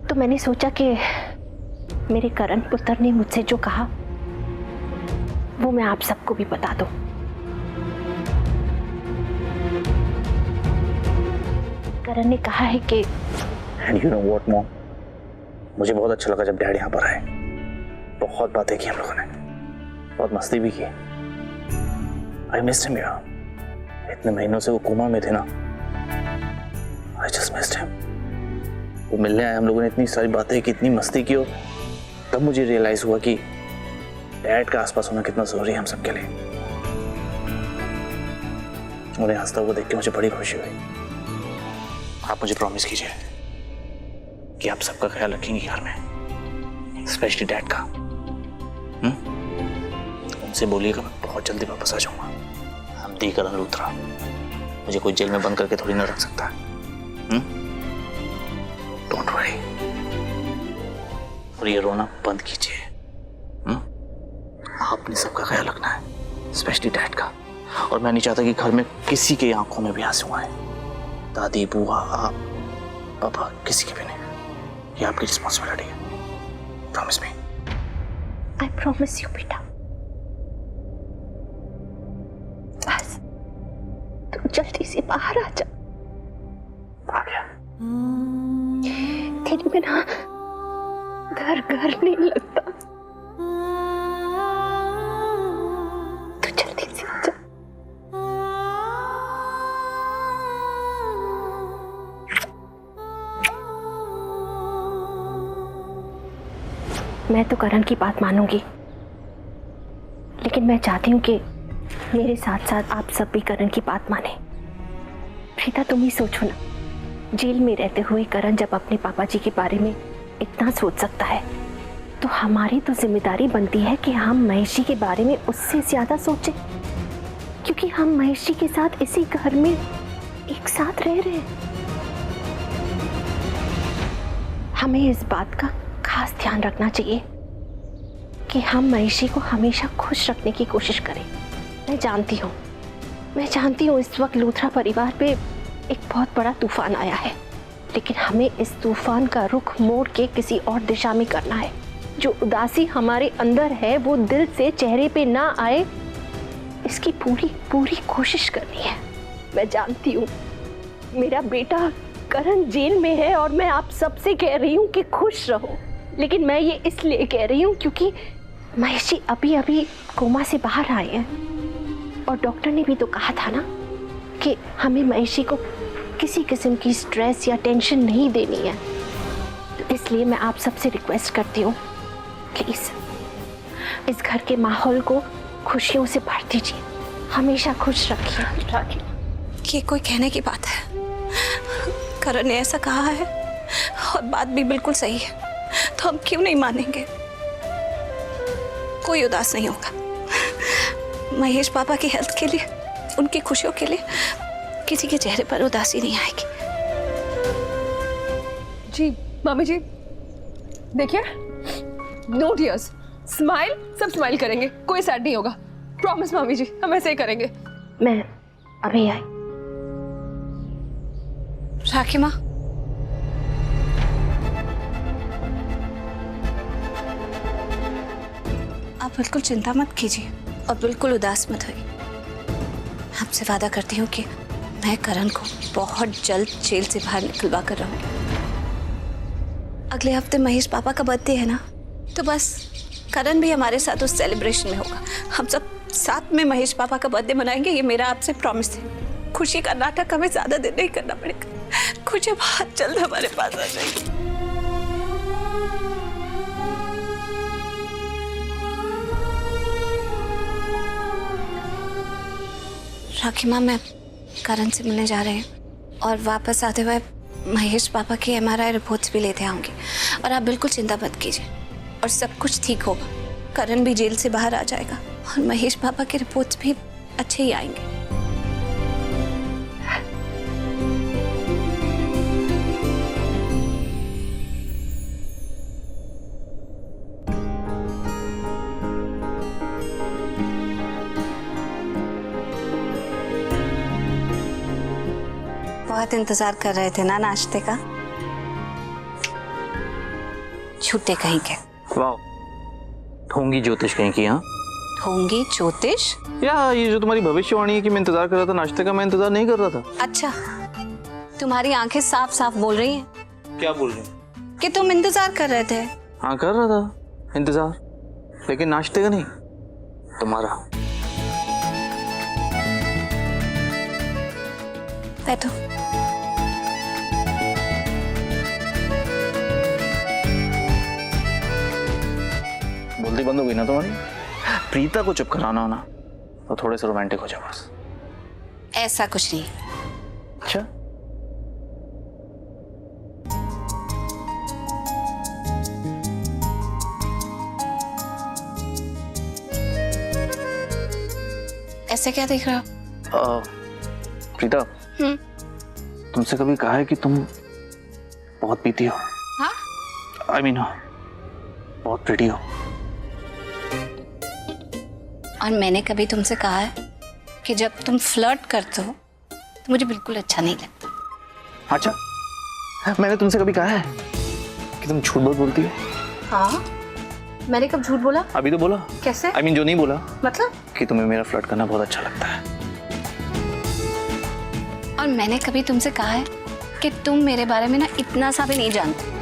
तो मैंने सोचा कि मेरे करण पुत्र ने मुझसे जो कहा वो मैं आप सबको भी बता दूं। करण ने कहा है कि And you know what, Mom? मुझे बहुत अच्छा लगा जब डैड यहाँ पर आए। बहुत बातें की हम लोगों ने, बहुत मस्ती भी की। I missed him यार। इतने महीनों से वो कोमा में थे ना। I just missed him। वो मिलने आए, हम लोगों ने इतनी सारी बातें की, इतनी मस्ती की, और तब मुझे रियलाइज हुआ कि डैड का आसपास होना कितना जरूरी है हम सबके लिए। उन्हें हंसता हुआ देख के मुझे बड़ी खुशी हुई। आप मुझे प्रॉमिस कीजिए कि आप सबका ख्याल रखेंगे घर में, स्पेशली डैड का। उनसे बोलिएगा मैं बहुत जल्दी वापस आ जाऊंगा। हम दी करण लूथरा, मुझे कोई जेल में बंद करके थोड़ी ना रख सकता है। डोंट वरी, और ये रोना बंद कीजिए। आपने सबका ख्याल रखना है, स्पेशली डैड का। और मैं नहीं चाहता कि घर में किसी की आंखों में भी आंसू आए। दादी, बुआ, आप, पापा, किसी के भी नहीं। ये आपकी रिस्पॉन्सिबिलिटी है। Promise me. I promise you बेटा। बस तू जल्दी से बाहर आ जा। आ गया। तेरे बिना घर घर नहीं लगता। तू जल्दी से आ जा। मैं तो करण की बात मानूंगी, लेकिन मैं चाहती हूँ कि मेरे साथ साथ आप सब भी करण की बात माने। प्रीता, तुम ही सोचो ना, जेल में रहते हुए करण जब अपने पापा जी के बारे में इतना सोच सकता है, तो हमारी तो जिम्मेदारी बनती है कि हम महेश जी के बारे में उससे ज्यादा सोचें, क्योंकि हम महेश जी के साथ इसी घर में एक साथ रह रहे हैं। हमें इस बात का खास ध्यान रखना चाहिए कि हम महेश जी को हमेशा खुश रखने की कोशिश करें। मैं जानती हूँ इस वक्त लूथरा परिवार पे एक बहुत बड़ा तूफान आया है, लेकिन हमें इस तूफान का रुख मोड़ के किसी और दिशा में करना है। जो उदासी हमारे अंदर है वो दिल से चेहरे पे ना आए, इसकी पूरी पूरी कोशिश करनी है। मैं जानती हूँ मेरा बेटा करण जेल में है और मैं आप सबसे कह रही हूँ कि खुश रहो, लेकिन मैं ये इसलिए कह रही हूँ क्योंकि महेश जी अभी अभी कोमा से बाहर आए हैं, और डॉक्टर ने भी तो कहा था ना कि हमें महेश जी को किसी किस्म की स्ट्रेस या टेंशन नहीं देनी है। तो इसलिए मैं आप सबसे रिक्वेस्ट करती हूँ, प्लीज इस घर के माहौल को खुशियों से भर दीजिए, हमेशा खुश रखिए। ये कोई कहने की बात है? करण ने ऐसा कहा है और बात भी बिल्कुल सही है, तो हम क्यों नहीं मानेंगे? कोई उदास नहीं होगा। महेश पापा की हेल्थ के लिए, उनकी खुशियों के लिए किसी के चेहरे पर उदासी नहीं आएगी। जी मामी जी, देखिए, नो टीयर्स, स्माइल, सब स्माइल करेंगे, कोई सैड नहीं होगा। प्रॉमिस मामी जी, हम ऐसे ही करेंगे। मैं अभी आई। राखी माँ, आप बिल्कुल चिंता मत कीजिए और बिल्कुल उदास मत होइए। आपसे वादा करती हूँ कि मैं करण को बहुत जल्द जेल से बाहर निकलवा कर रहूंगी। अगले हफ्ते महेश पापा का बर्थडे है ना, तो बस करण भी हमारे साथ उस सेलिब्रेशन में होगा। हम सब साथ में महेश पापा का बर्थडे मनाएंगे, ये मेरा आपसे प्रॉमिस है। खुशी का नाटक हमें ज्यादा दिन नहीं करना पड़ेगा। खुशी बहुत जल्द हमारे पास आ जाएगी। राखी माँ, मैं करण से मिलने जा रहे हैं और वापस आते हुए महेश पापा की MRI रिपोर्ट्स भी लेते आऊंगी। और आप बिल्कुल चिंता मत कीजिए और सब कुछ ठीक होगा। करण भी जेल से बाहर आ जाएगा और महेश पापा के रिपोर्ट्स भी अच्छे ही आएंगे। बहुत इंतजार कर रहे थे ना नाश्ते का? झूठे कहीं के। वाह, ढोंगी ज्योतिष कहीं की। हाँ, ढोंगी ज्योतिष? या ये जो तुम्हारी भविष्यवाणी है कि मैं इंतजार कर रहा था नाश्ते का, मैं इंतजार नहीं कर रहा था। अच्छा, तुम्हारी आंखें साफ साफ बोल रही हैं क्या बोल रही? कि तुम इंतजार कर रहे थे। हाँ, कर रहा था इंतजार, लेकिन नाश्ते का नहीं, तुम्हारा। बैठो। बोलती बंद हो गई ना तुम्हारी? प्रीता को चुप कराना होना तो थोड़े से रोमांटिक हो जाओ बस। ऐसा कुछ नहीं। अच्छा, ऐसे क्या देख रहे हो? प्रीता, तुमसे कभी कहा है कि तुम बहुत पीती हो? हाँ? I mean, बहुत प्रिटी हो। और मैंने कभी तुमसे कहा है कि जब तुम फ्लर्ट करते हो तो मुझे बिल्कुल अच्छा नहीं लगता। अच्छा, मैंने तुमसे कभी कहा है कि तुम झूठ बहुत बोलती हो? हाँ, मैंने कब झूठ बोला? अभी तो बोला। कैसे? I mean, जो नहीं बोला मतलब? कि तुम्हें मेरा फ्लर्ट करना बहुत अच्छा लगता है। और मैंने कभी तुमसे कहा है कि तुम मेरे बारे में ना इतना सा भी नहीं जानते।